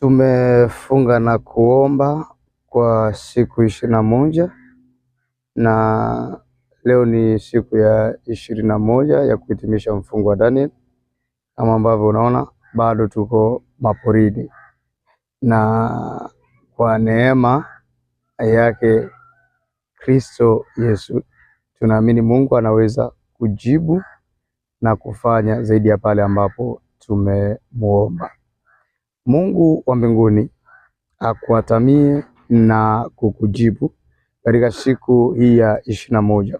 Tumefunga na kuomba kwa siku 21 na leo ni siku ya 21 ya kuhitimisha mfungo wa Daniel. Kama ambavyo unaona bado tuko maporini, na kwa neema yake Kristo Yesu tunaamini Mungu anaweza kujibu na kufanya zaidi ya pale ambapo tumemuomba. Mungu wa mbinguni akuatamie na kukujibu katika siku hii ya 21.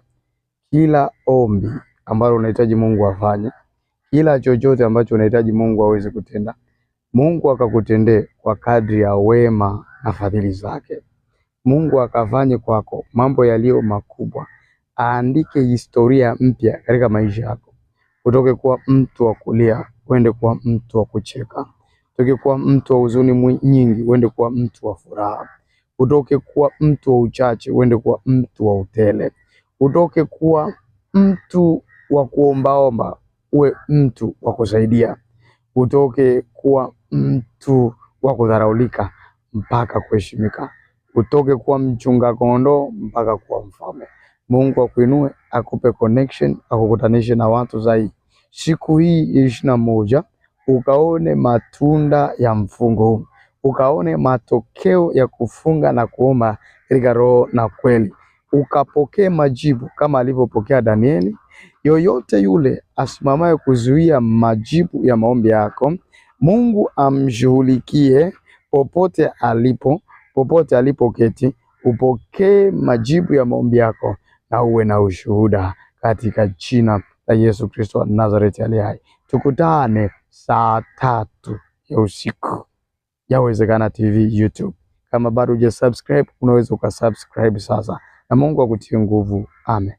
Kila ombi ambalo unahitaji Mungu afanye, kila chochote ambacho unahitaji Mungu aweze kutenda, Mungu akakutendee kwa kadri ya wema na fadhili zake. Mungu akafanye kwako mambo yaliyo makubwa, aandike historia mpya katika maisha yako. Utoke kuwa mtu wa kulia uende kuwa mtu wa kucheka. Utoke kuwa mtu wa huzuni nyingi uende kuwa mtu wa furaha. Utoke kuwa mtu wa uchache uende kuwa mtu wa utele. Utoke kuwa mtu wa kuombaomba uwe mtu wa kusaidia. Utoke kuwa mtu wa kudharaulika mpaka kuheshimika. Utoke kuwa mchunga kondoo mpaka kuwa mfalme. Mungu akuinue, akupe connection, akukutanishe na watu zaidi. Siku hii 21 ukaone matunda ya mfungo huu. Ukaone matokeo ya kufunga na kuomba katika roho na kweli. Ukapokee majibu kama alivyopokea Danieli. Yoyote yule asimamaye kuzuia majibu ya maombi yako, Mungu amshughulikie popote alipo, popote alipoketi. Upokee majibu ya maombi yako na uwe na ushuhuda katika jina la Yesu Kristo wa Nazareti aliye hai. Tukutane saa 3 ya usiku Yawezekana TV YouTube. Kama bado hujasubscribe, unaweza ukasubscribe sasa, na Mungu akutie nguvu. Amen.